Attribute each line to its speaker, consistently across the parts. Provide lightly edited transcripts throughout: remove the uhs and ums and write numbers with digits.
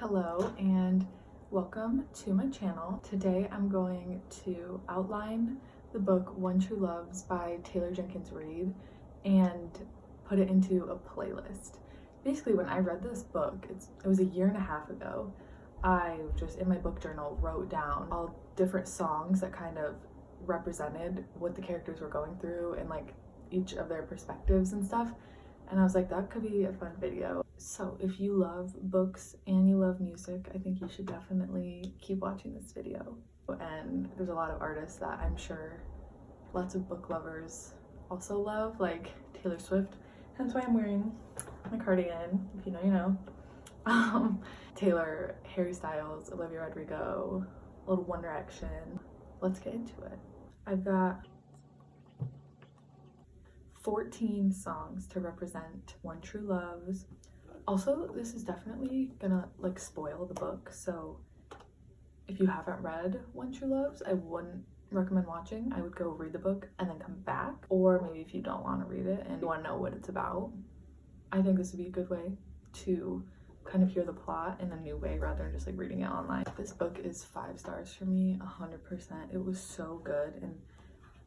Speaker 1: Hello and welcome to my channel. Today I'm going to outline the book One True Loves by Jenkins Reid and put it into a playlist. Basically, when I read this book, it was a year and a half ago, I just in my book journal wrote down all different songs that kind of represented what the characters were going through and like each of their perspectives and stuff. And I was like, that could be a fun video. So if you love books and you love music, I think you should definitely keep watching this video. And there's a lot of artists that I'm sure lots of book lovers also love, like Taylor Swift. Hence why I'm wearing my cardigan. If you know, you know. Taylor, Harry Styles, Olivia, Rodrigo, a little One Direction. Let's get into it. I've got 14 songs to represent One True Loves. Also, this is definitely gonna like spoil the book, so if you haven't read One True Loves, I wouldn't recommend watching. I would go read the book and then come back, or maybe if you don't want to read it and you want to know what it's about, I think this would be a good way to kind of hear the plot in a new way rather than just like reading it online. This book is 5 stars for me, 100%. It was so good, and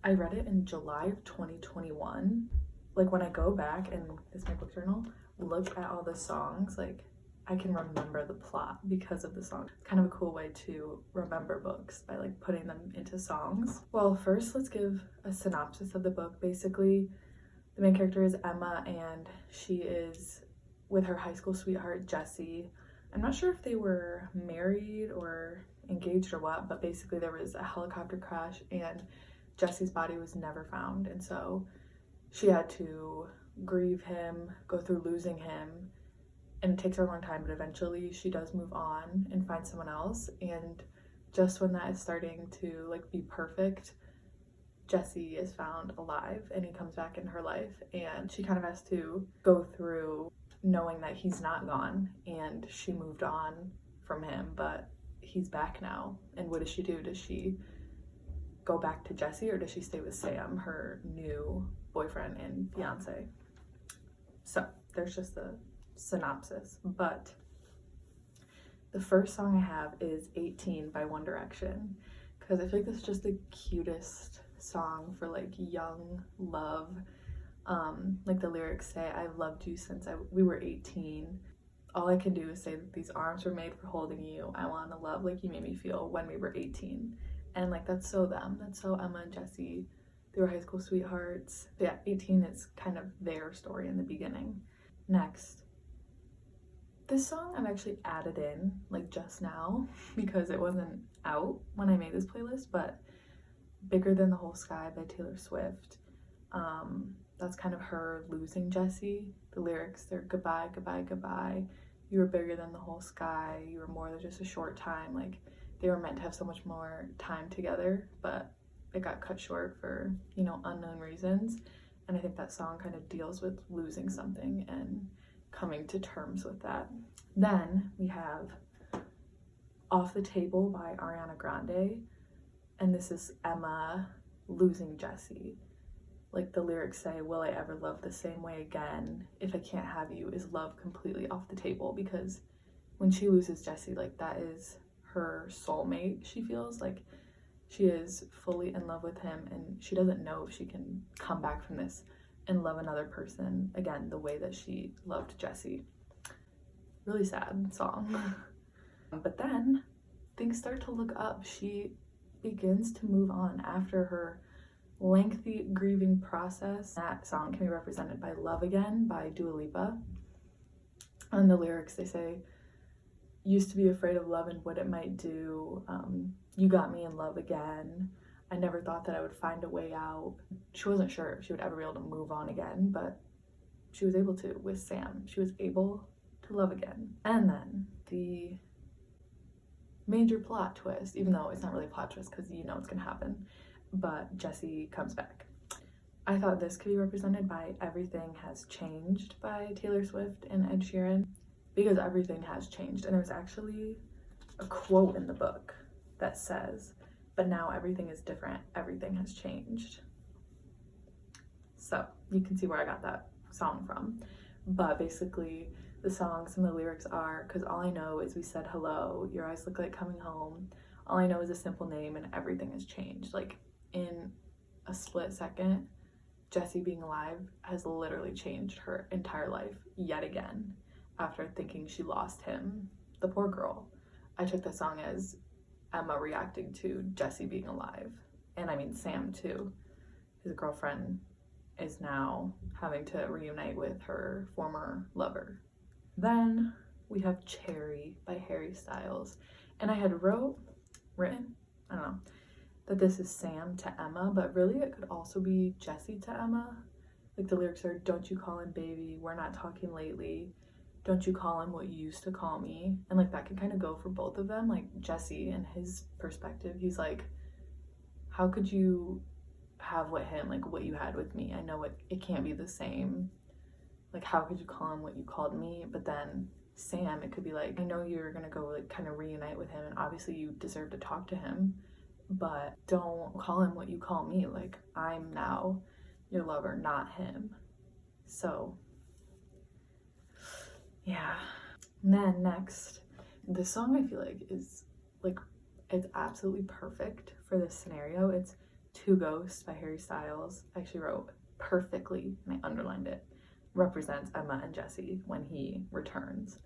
Speaker 1: I read it in July of 2021. Like when I go back and this is my book journal, look at all the songs, like I can remember the plot because of the song. It's kind of a cool way to remember books by like putting them into songs. Well, first let's give a synopsis of the book. Basically, the main character is Emma and she is with her high school sweetheart, Jesse. I'm not sure if they were married or engaged or what, but basically there was a helicopter crash and Jesse's body was never found, and so she had to grieve him, go through losing him, and it takes her a long time, but eventually she does move on and find someone else. And just when that is starting to like be perfect, Jesse is found alive and he comes back in her life, and she kind of has to go through knowing that he's not gone and she moved on from him, but he's back now. And what does she do? Does she go back to Jesse or does she stay with Sam, her new boyfriend and fiance? So there's just the synopsis. But the first song I have is 18 by One Direction, because I feel like this is just the cutest song for like young love. Like the lyrics say, I've loved you since we were 18. All I can do is say that these arms were made for holding you. I want to love like you made me feel when we were 18. And like that's so them, that's so Emma and Jesse. They were high school sweethearts. But yeah, 18 is kind of their story in the beginning. Next, this song I've actually added in like just now because it wasn't out when I made this playlist, but Bigger Than the Whole Sky by Taylor Swift. That's kind of her losing Jesse. The lyrics, they're goodbye, goodbye, goodbye. You were bigger than the whole sky. You were more than just a short time. Like they were meant to have so much more time together, but it got cut short for, you know, unknown reasons. And I think that song kind of deals with losing something and coming to terms with that. Then we have Off the Table by Ariana Grande. And this is Emma losing Jesse. Like the lyrics say, will I ever love the same way again? If I can't have you, is love completely off the table? Because when she loses Jesse, like that is her soulmate. She feels like she is fully in love with him and she doesn't know if she can come back from this and love another person again the way that she loved Jesse. Really sad song. But then things start to look up. She begins to move on after her lengthy grieving process. That song can be represented by Love Again by Dua Lipa. And the lyrics, they say, used to be afraid of love and what it might do. You got me in love again. I never thought that I would find a way out. She wasn't sure if she would ever be able to move on again, but she was able to with Sam. She was able to love again. And then the major plot twist, even though it's not really a plot twist because you know it's gonna happen, but Jesse comes back. I thought this could be represented by Everything Has Changed by Taylor Swift and Ed Sheeran, because everything has changed. And there's actually a quote in the book that says, but now everything is different, everything has changed. So you can see where I got that song from. But basically the song, some of the lyrics are, "Cause all I know is we said hello, your eyes look like coming home. All I know is a simple name and everything has changed." Like, in a split second, Jessie being alive has literally changed her entire life yet again after thinking she lost him. The poor girl. I took the song as Emma reacting to Jessie being alive. And I mean Sam too. His girlfriend is now having to reunite with her former lover. Then we have Cherry by Harry Styles. And I had written, I don't know, that this is Sam to Emma, but really it could also be Jessie to Emma. Like, the lyrics are, "Don't you call him baby, we're not talking lately. Don't you call him what you used to call me." And like, that could kind of go for both of them. Like, Jessie, in his perspective, he's like, how could you have what you had with me? I know it can't be the same. Like, how could you call him what you called me? But then Sam, it could be like, I know you're gonna go like kind of reunite with him and obviously you deserve to talk to him, but don't call him what you call me. Like, I'm now your lover, not him. So yeah. And then next, this song I feel like is like, it's absolutely perfect for this scenario. It's "Two Ghosts" by Harry Styles. I actually wrote perfectly, and I underlined it, represents Emma and Jessie when he returns.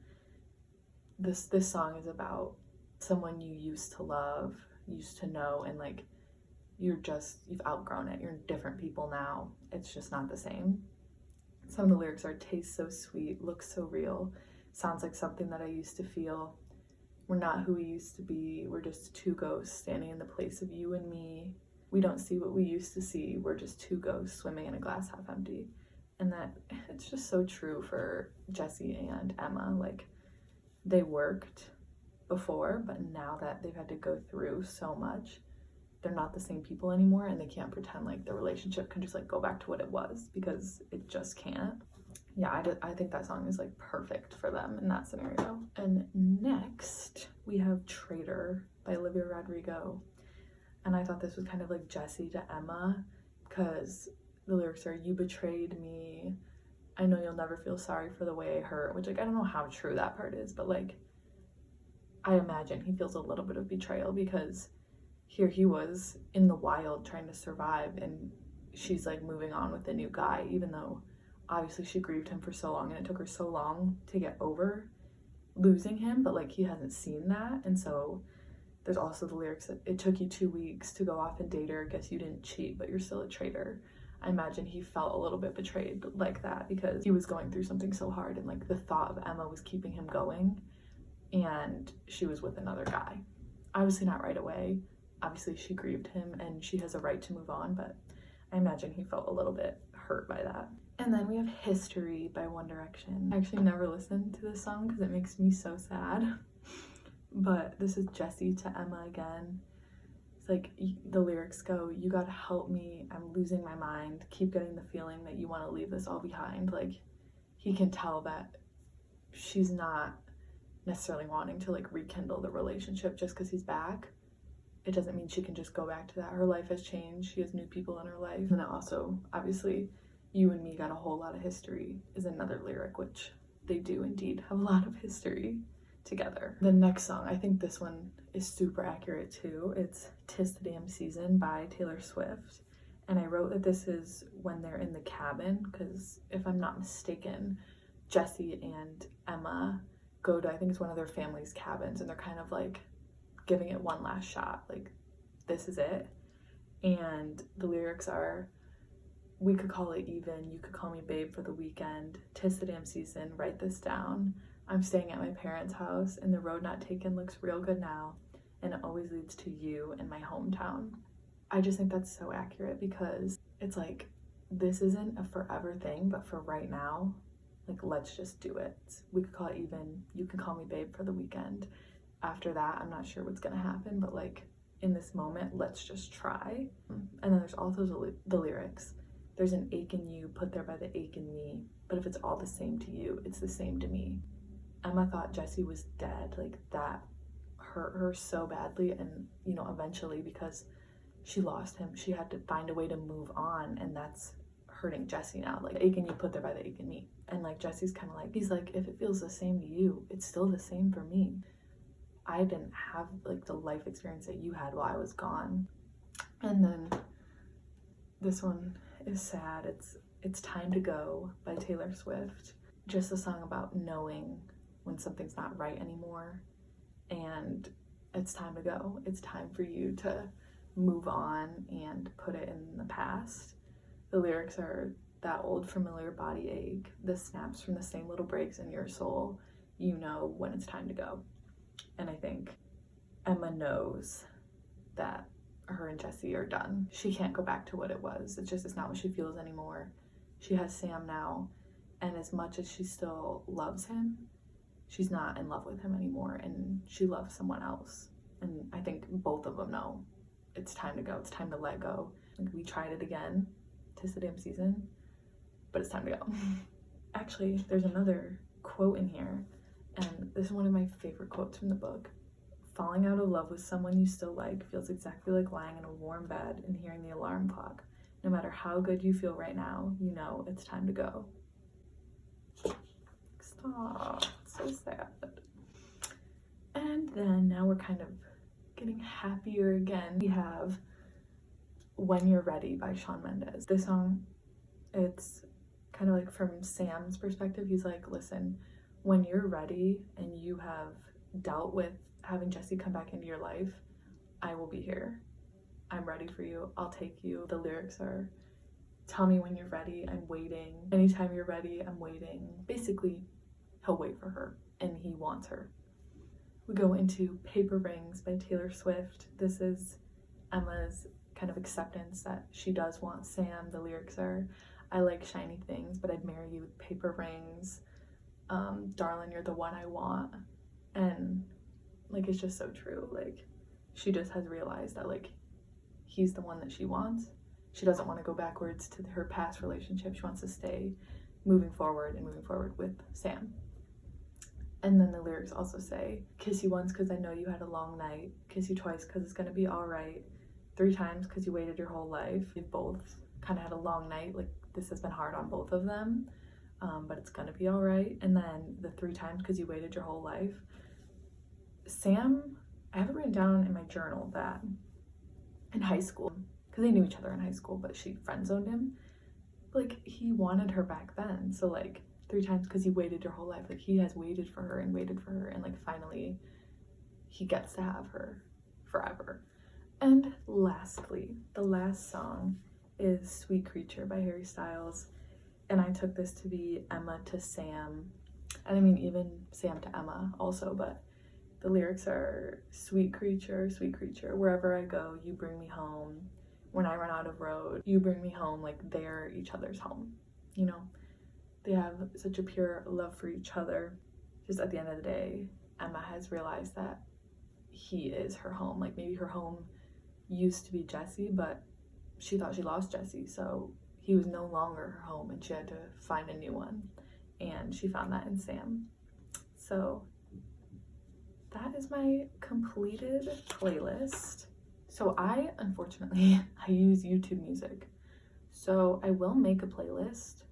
Speaker 1: This song is about someone you used to love, used to know, and like, you've outgrown it. You're different people now. It's just not the same. Some of the lyrics are, "Tastes so sweet, looks so real, sounds like something that I used to feel. We're not who we used to be, we're just two ghosts standing in the place of you and me. We don't see what we used to see, we're just two ghosts swimming in a glass half empty." And that, it's just so true for Jessie and Emma. Like, they worked before, but now that they've had to go through so much, they're not the same people anymore, and they can't pretend like the relationship can just like go back to what it was, because it just can't. Yeah, I think that song is like perfect for them in that scenario. And next we have "Traitor" by Olivia Rodrigo. And I thought this was kind of like Jessie to Emma, because the lyrics are, "You betrayed me, I know you'll never feel sorry for the way I hurt," which, like, I don't know how true that part is, but like, I imagine he feels a little bit of betrayal, because here he was in the wild trying to survive, and she's like moving on with a new guy, even though obviously she grieved him for so long and it took her so long to get over losing him, but like, he hasn't seen that. And so there's also the lyrics that, "It took you 2 weeks to go off and date her, guess you didn't cheat, but you're still a traitor." I imagine he felt a little bit betrayed like that, because he was going through something so hard, and like, the thought of Emma was keeping him going, and she was with another guy. Obviously not right away. Obviously she grieved him and she has a right to move on, but I imagine he felt a little bit hurt by that. And then we have "History" by One Direction. I actually never listened to this song because it makes me so sad. But this is Jessie to Emma again. It's like, the lyrics go, "You gotta help me, I'm losing my mind, keep getting the feeling that you want to leave this all behind." Like, he can tell that she's not necessarily wanting to like rekindle the relationship just because he's back. It doesn't mean she can just go back to that. Her life has changed. She has new people in her life. And then also, obviously, "You and me got a whole lot of history" is another lyric, which they do indeed have a lot of history together. The next song, I think this one is super accurate too. It's "'Tis the Damn Season" by Taylor Swift. And I wrote that this is when they're in the cabin, because if I'm not mistaken, Jessie and Emma go to, I think it's one of their family's cabins, and they're kind of like giving it one last shot, like, this is it. And the lyrics are, "We could call it even, you could call me babe for the weekend, 'tis the damn season, write this down. I'm staying at my parents' house, and the road not taken looks real good now, and it always leads to you in my hometown." I just think that's so accurate, because it's like, this isn't a forever thing, but for right now, like, let's just do it. We could call it even, you can call me babe for the weekend. After that, I'm not sure what's gonna happen, but like, in this moment, let's just try. And then there's also the lyrics. "There's an ache in you, put there by the ache in me, but if it's all the same to you, it's the same to me." Emma thought Jessie was dead. Like, that hurt her so badly, and you know, eventually, because she lost him, she had to find a way to move on, and that's hurting Jesse now. Like, ache in you put there by the ache in me. And like Jesse's kind of like, he's like, if it feels the same to you, it's still the same for me. I didn't have like the life experience that you had while I was gone. And then this one is sad. It's Time to Go by Taylor Swift. Just a song about knowing when something's not right anymore, and it's time to go. It's time for you to move on and put it in the past. The lyrics are, that old familiar body ache, the snaps from the same little breaks in your soul, you know when it's time to go. And I think Emma knows that her and Jesse are done. She can't go back to what it was. It's not what she feels anymore. She has Sam now, and as much as she still loves him, she's not in love with him anymore, and she loves someone else. And I think both of them know it's time to go. It's time to let go. Like, we tried it again, 'tis the damn season, but it's time to go. Actually, there's another quote in here, and this is one of my favorite quotes from the book. Falling out of love with someone you still like feels exactly like lying in a warm bed and hearing the alarm clock. No matter how good you feel right now, you know it's time to go. Stop. So sad. And then now we're kind of getting happier again. We have When You're Ready by Shawn Mendes. This song, it's kind of like from Sam's perspective. He's like, listen, when you're ready and you have dealt with having Jesse come back into your life, I will be here. I'm ready for you. I'll take you. The lyrics are, tell me when you're ready. I'm waiting. Anytime you're ready, I'm waiting. Basically, he'll wait for her, and he wants her. We go into Paper Rings by Taylor Swift. This is Emma's kind of acceptance that she does want Sam. The lyrics are, I like shiny things, but I'd marry you with paper rings. Darling, you're the one I want. And like, it's just so true. Like, she just has realized that like he's the one that she wants. She doesn't want to go backwards to her past relationship. She wants to stay moving forward with Sam. And then the lyrics also say, kiss you once because I know you had a long night, kiss you twice because it's gonna be all right, 3 times because you waited your whole life. They've both kind of had a long night. Like, this has been hard on both of them, but it's gonna be all right. And then the 3 times because you waited your whole life. Sam, I have it written down in my journal that in high school, because they knew each other in high school, but she friend-zoned him, like, he wanted her back then. So like 3 times because he waited your whole life. Like, he has waited for her, and like finally he gets to have her forever. And lastly, the last song is Sweet Creature by Harry Styles, and I took this to be Emma to Sam, and I mean even Sam to Emma also, but the lyrics are, sweet creature, wherever I go, you bring me home. When I run out of road, you bring me home. Like, they're each other's home, you know? They have such a pure love for each other. Just at the end of the day, Emma has realized that he is her home. Like, maybe her home used to be Jesse, but she thought she lost Jesse, so he was no longer her home, and she had to find a new one. And she found that in Sam. So that is my completed playlist. So unfortunately, I use YouTube Music. So I will make a playlist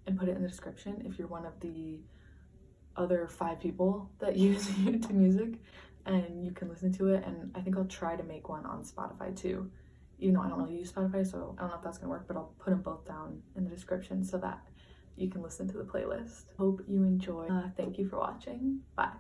Speaker 1: and put it in the description if you're one of the other 5 people that use YouTube Music, and you can listen to it. And I think I'll try to make one on Spotify too, even though I don't really use Spotify, so I don't know if that's gonna work, but I'll put them both down in the description so that you can listen to the playlist. Hope you enjoy. Thank you for watching. Bye.